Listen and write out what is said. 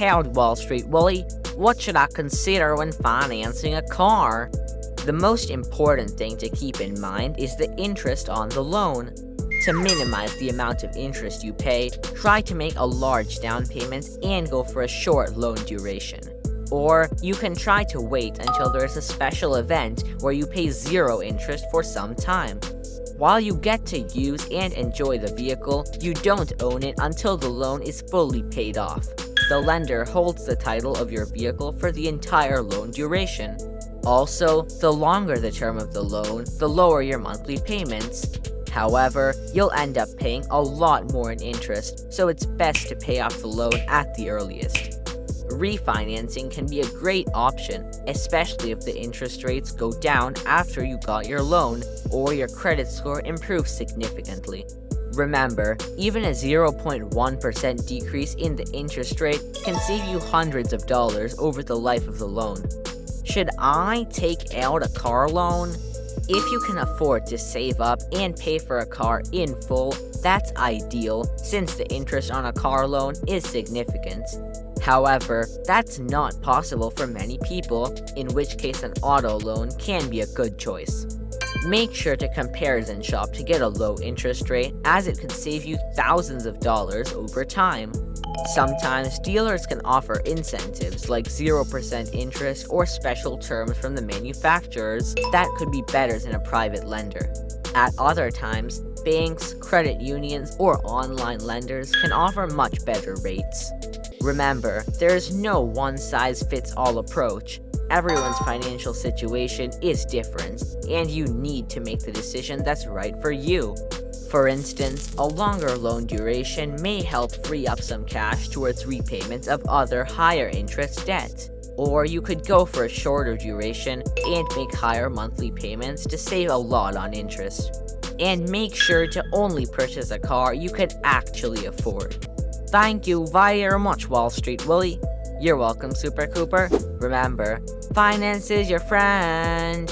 Howdy, Wall Street Willie. What should I consider when financing a car? The most important thing to keep in mind is the interest on the loan. To minimize the amount of interest you pay, try to make a large down payment and go for a short loan duration. Or you can try to wait until there's a special event where you pay zero interest for some time. While you get to use and enjoy the vehicle, you don't own it until the loan is fully paid off. The lender holds the title of your vehicle for the entire loan duration. Also, the longer the term of the loan, the lower your monthly payments. However, you'll end up paying a lot more in interest, so it's best to pay off the loan at the earliest. Refinancing can be a great option, especially if the interest rates go down after you got your loan or your credit score improves significantly. Remember, even a 0.1% decrease in the interest rate can save you hundreds of dollars over the life of the loan. Should I take out a car loan? If you can afford to save up and pay for a car in full, that's ideal since the interest on a car loan is significant. However, that's not possible for many people, in which case an auto loan can be a good choice. Make sure to comparison shop to get a low interest rate, as it could save you thousands of dollars over time. Sometimes dealers can offer incentives like 0% interest or special terms from the manufacturers that could be better than a private lender. At other times, banks, credit unions, or online lenders can offer much better rates. Remember, there is no one-size-fits-all approach. Everyone's financial situation is different, and you need to make the decision that's right for you. For instance, a longer loan duration may help free up some cash towards repayments of other higher interest debt. Or you could go for a shorter duration and make higher monthly payments to save a lot on interest. And make sure to only purchase a car you can actually afford. Thank you very much, Wall Street Willie. You're welcome, Super Cooper. Remember, finance is your friend.